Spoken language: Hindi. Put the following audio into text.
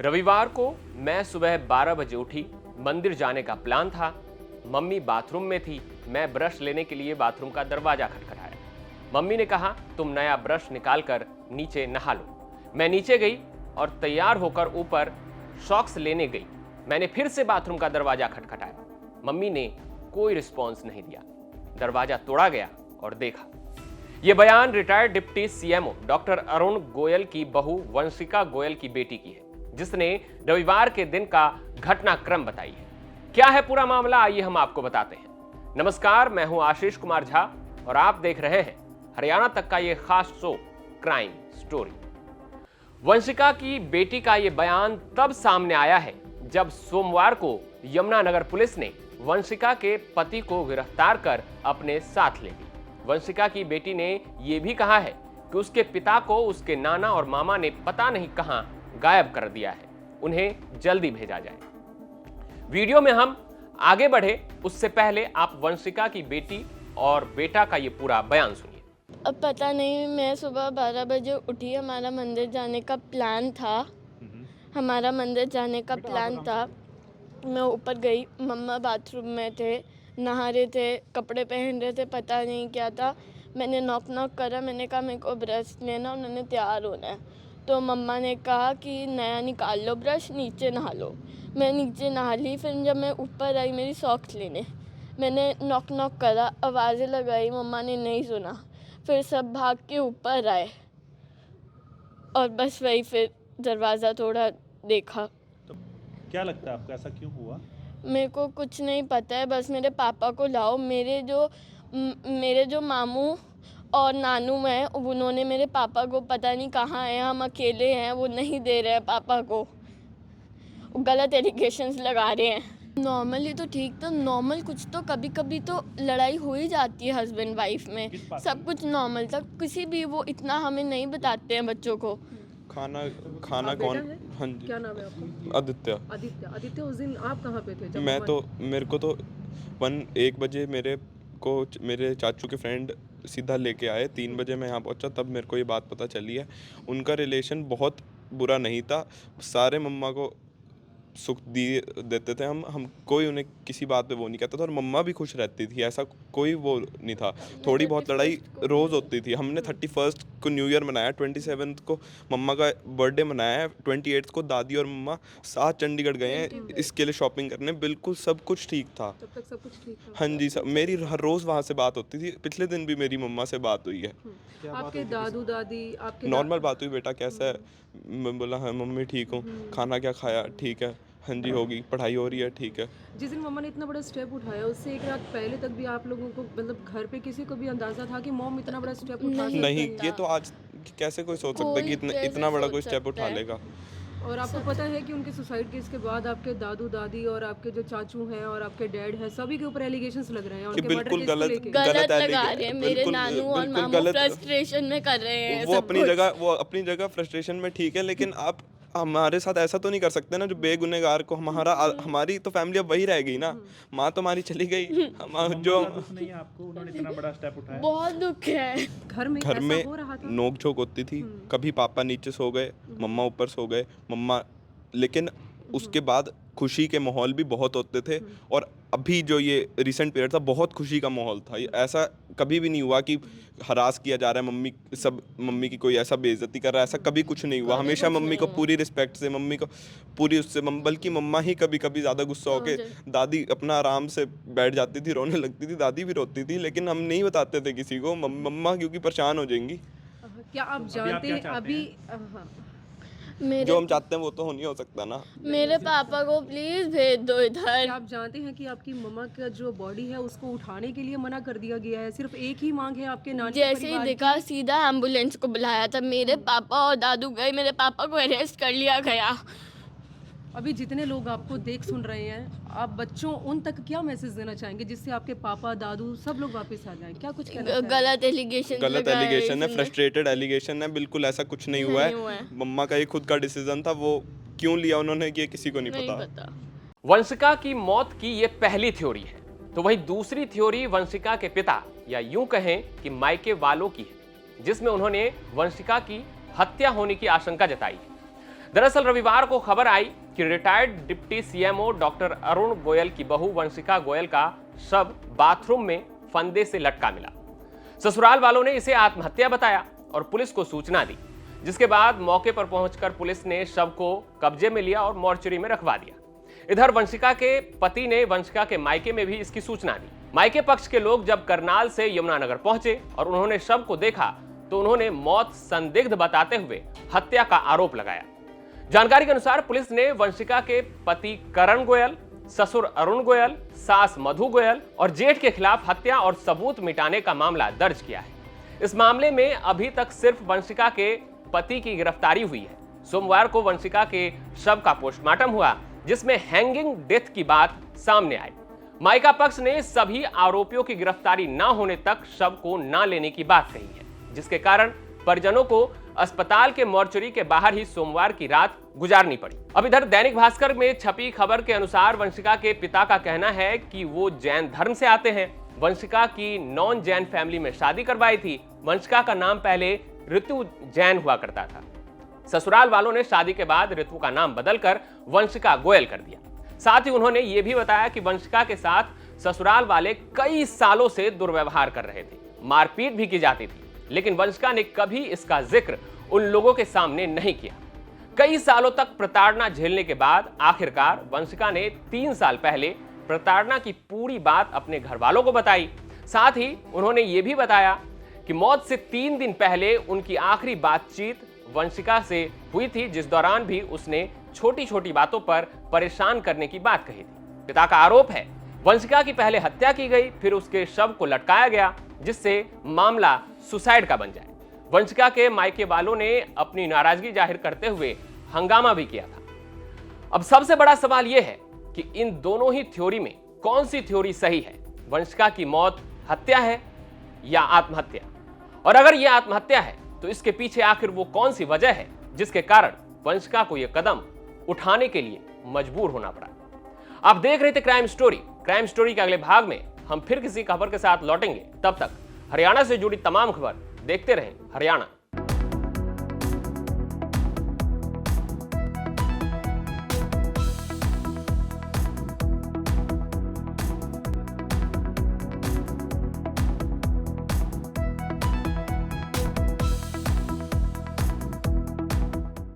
रविवार को मैं सुबह 12 बजे उठी। मंदिर जाने का प्लान था। मम्मी बाथरूम में थी। मैं ब्रश लेने के लिए बाथरूम का दरवाजा खटखटाया। मम्मी ने कहा, तुम नया ब्रश निकाल कर नीचे नहा लो। मैं नीचे गई और तैयार होकर ऊपर सॉक्स लेने गई। मैंने फिर से बाथरूम का दरवाजा खटखटाया। मम्मी ने कोई रिस्पॉन्स नहीं दिया। दरवाजा तोड़ा गया और देखा। यह बयान retired deputy CMO doctor Arun Goyal की बहू वंशिका गोयल की बेटी की है, जिसने रविवार के दिन का घटनाक्रम बताई है। क्या है पूरा मामला, आइए हम आपको बताते हैं। नमस्कार, मैं हूं आशीष कुमार झा और आप देख रहे हैं हरियाणा तक का यह खास शो क्राइम स्टोरी। वंशिका की बेटी का यह बयान तब सामने आया है जब सोमवार को यमुनानगर पुलिस ने वंशिका के पति को गिरफ्तार कर अपने साथ ले ली। वंशिका की बेटी ने यह भी कहा है कि उसके पिता को उसके नाना और मामा ने पता नहीं कहां गायब कर दिया है। उन्हें जल्दी भेजा जाए। वीडियो में हम आगे बढ़े उससे पहले आप वंशिका की बेटी और बेटा का ये पूरा बयान सुनिए। अब पता नहीं, मैं सुबह 12 बजे उठी। हमारा मंदिर जाने का प्लान था। मैं ऊपर गई, मम्मा बाथरूम में थे, नहा रहे थे, कपड़े पहन रहे थे, पता नहीं क्या था। मैंने नॉक करा। मैंने कहा मेरे को ब्रश लेना, उन्होंने तैयार होना है। तो मम्मा ने कहा कि नया निकाल लो ब्रश, नीचे नहा लो। मैं नीचे नहा ली। फिर जब मैं ऊपर आई मेरी सॉक्स लेने, मैंने नॉक करा, आवाज़ें लगाई, मम्मा ने नहीं सुना। फिर सब भाग के ऊपर आए और बस वही फिर दरवाज़ा थोड़ा देखा। तो क्या लगता है आपको, ऐसा क्यों हुआ? मेरे को कुछ नहीं पता है, बस मेरे पापा को लाओ। मेरे जो मामू और नानू हैं, उन्होंने मेरे पापा को पता नहीं कहाँ है, हम अकेले हैं, वो नहीं दे रहे हैं पापा को, गलत एलिगेशंस लगा रहे हैं। नॉर्मली तो ठीक था, नॉर्मल कुछ तो कभी कभी तो लड़ाई हो ही जाती है हस्बैंड वाइफ में, सब कुछ नॉर्मल था। किसी भी वो इतना हमें नहीं बताते हैं बच्चों को। खाना कौन? हाँ जी। क्या नाम है आपका? आदित्य। उस दिन आप कहाँ पे थे जब मेरे को तो 1 बजे मेरे चाचू के फ्रेंड सीधा लेके आए। 3 बजे मैं यहाँ पहुँचा, तब मेरे को ये बात पता चली है। उनका रिलेशन बहुत बुरा नहीं था, सारे मम्मा को सुख देते थे। हम कोई उन्हें किसी बात पे वो नहीं कहता था और मम्मा भी खुश रहती थी, ऐसा कोई वो नहीं था। थोड़ी बहुत लड़ाई रोज़ होती थी। हमने 31 को न्यू ईयर मनाया, 27 को मम्मा का बर्थडे मनाया है, 28 को दादी और मम्मा साथ चंडीगढ़ गए हैं इसके लिए शॉपिंग करने। बिल्कुल सब कुछ ठीक था। तब तक सब कुछ ठीक था? हाँ जी, मेरी हर रोज़ वहाँ से बात होती थी। पिछले दिन भी मेरी मम्मा से बात हुई है। आपके दादू दादी आपके नॉर्मल बात हुई, बेटा कैसा है? मैं बोला हाँ मम्मी ठीक हूँ। खाना क्या खाया? ठीक है। हाँ जी होगी। पढ़ाई हो रही है? ठीक है। जिस दिन मम्मा ने इतना बड़ा स्टेप उठाया, उससे एक रात पहले तक भी आप लोगों को, मतलब घर पे किसी को भी अंदाजा था कि मॉम इतना बड़ा स्टेप उठा सकती है? नहीं, ये तो आज कैसे कोई सोच सकता है कि इतना बड़ा कोई स्टेप उठा लेगा। और आपको पता है कि उनके सुसाइड केस के बाद आपके दादू दादी और आपके जो चाचू हैं और आपके डैड हैं, सभी के ऊपर एलिगेशंस लग रहे हैं कि उनके बिल्कुल मर्डर केस को लेके। गलत लगा रहे हैं। मेरे नानू और मामू फ्रस्ट्रेशन में कर रहे हैं। वो अपनी जगह फ्रस्ट्रेशन में ठीक है, लेकिन आप हमारे साथ ऐसा तो नहीं कर सकते ना, जो बेगुनहगार को हमारी तो फैमिली अब वही रह गई ना। माँ तो हमारी चली गई। जो नहीं है आपको, उन्होंने इतना बड़ा स्टेप उठाया। बहुत दुख है। घर में हो रहा था। नोक झोंक होती थी। कभी पापा नीचे सो गए, मम्मा ऊपर सो गए, लेकिन उसके बाद खुशी के माहौल भी बहुत होते थे। और अभी जो ये रिसेंट पीरियड था, बहुत खुशी का माहौल था। ऐसा कभी भी नहीं हुआ कि हरास किया जा रहा है, मम्मी की कोई ऐसा बेइज्जती कर रहा है, ऐसा कभी कुछ नहीं हुआ। हमेशा मम्मी को पूरी रिस्पेक्ट से, मम्मी को पूरी उससे, बल्कि मम्मा ही कभी कभी ज़्यादा गुस्सा होके, दादी अपना आराम से बैठ जाती थी, रोने लगती थी, दादी भी रोती थी, लेकिन हम नहीं बताते थे किसी को, मम्मा क्योंकि परेशान हो जाएंगी। क्या आप जानते हैं अभी जो हम चाहते हैं वो तो नहीं हो सकता ना। मेरे पापा को प्लीज भेज दो इधर। आप जानते हैं कि आपकी मम्मा का जो बॉडी है उसको उठाने के लिए मना कर दिया गया है। सिर्फ एक ही मांग है आपके नानी जैसे ही देखा सीधा एम्बुलेंस को बुलाया था। मेरे पापा और दादू गए, मेरे पापा को अरेस्ट कर लिया गया। अभी जितने लोग आपको देख सुन रहे हैं, आप बच्चों उन तक क्या मैसेज देना चाहेंगे जिससे आपके पापा दादू सब लोग वापस आ जाएं? क्या कुछ कहना गलत एलिगेशन है, फ्रस्ट्रेटेड एलिगेशन है। बिल्कुल ऐसा कुछ नहीं हुआ है। मम्मा का ये खुद का डिसीजन था, वो क्यों लिया उन्होंने ये किसी को नहीं पता। वंशिका की मौत की ये पहली थ्योरी है, तो वही दूसरी थ्योरी वंशिका के पिता या यूं कहें कि मायके वालों की है, जिसमें उन्होंने वंशिका की हत्या होने की आशंका जताई है। दरअसल रविवार को खबर आई कि retired deputy CMO doctor Arun Goyal की बहू वंशिका गोयल का शव बाथरूम में फंदे से लटका मिला। ससुराल वालों ने इसे आत्महत्या बताया और पुलिस को सूचना दी, जिसके बाद मौके पर पहुंचकर पुलिस ने शव को कब्जे में लिया और मोर्चरी में रखवा दिया। इधर वंशिका के पति ने वंशिका के मायके में भी इसकी सूचना दी। मायके पक्ष के लोग जब करनाल से यमुनानगर पहुंचे और उन्होंने शव को देखा तो उन्होंने मौत संदिग्ध बताते हुए हत्या का आरोप लगाया। जानकारी के अनुसार पुलिस ने वंशिका के पति करण गोयल, ससुर अरुण गोयल, सास मधु गोयल और जेठ के खिलाफ हत्या और सबूत मिटाने का मामला दर्ज किया है। इस मामले में अभी तक सिर्फ वंशिका के पति की गिरफ्तारी हुई है। सोमवार को वंशिका के शव का पोस्टमार्टम हुआ, जिसमें हैंगिंग डेथ की बात सामने आई। मायका पक्ष ने सभी आरोपियों की गिरफ्तारी न होने तक शव को न लेने की बात कही है, जिसके कारण परिजनों को अस्पताल के मोर्चरी के बाहर ही सोमवार की रात गुजारनी पड़ी। अब इधर दैनिक भास्कर में छपी खबर के अनुसार वंशिका के पिता का कहना है कि वो जैन धर्म से आते हैं। वंशिका की नॉन जैन फैमिली में शादी करवाई थी। वंशिका का नाम पहले ऋतु जैन हुआ करता था। ससुराल वालों ने शादी के बाद ऋतु का नाम बदलकर वंशिका गोयल कर दिया। साथ ही उन्होंने ये भी बताया कि वंशिका के साथ ससुराल वाले कई सालों से दुर्व्यवहार कर रहे थे, मारपीट भी की जाती थी, लेकिन वंशिका ने कभी इसका जिक्र उन लोगों के सामने नहीं किया। कई सालों तक प्रताड़ना झेलने के बाद आखिरकार वंशिका ने 3 साल पहले प्रताड़ना की पूरी बात अपने घर वालों को बताई। साथ ही उन्होंने ये भी बताया कि मौत से 3 दिन पहले उनकी आखिरी बातचीत वंशिका से हुई थी, जिस दौरान भी उसने छोटी छोटी बातों पर परेशान करने की बात कही थी। पिता का आरोप है वंशिका की पहले हत्या की गई, फिर उसके शव को लटकाया गया, जिससे मामला सुसाइड का बन जाए। वंशिका के मायके वालों ने अपनी नाराजगी जाहिर करते हुए हंगामा भी किया था। अब सबसे बड़ा सवाल यह है कि इन दोनों ही थ्योरी में कौन सी थ्योरी सही है? वंशिका की मौत हत्या है या आत्महत्या? और अगर यह आत्महत्या है तो इसके पीछे आखिर वो कौन सी वजह है जिसके कारण वंशिका को यह कदम उठाने के लिए मजबूर होना पड़ा? आप देख रहे थे क्राइम स्टोरी। क्राइम स्टोरी के अगले भाग में हम फिर किसी खबर के साथ लौटेंगे। तब तक हरियाणा से जुड़ी तमाम खबर देखते रहें हरियाणा।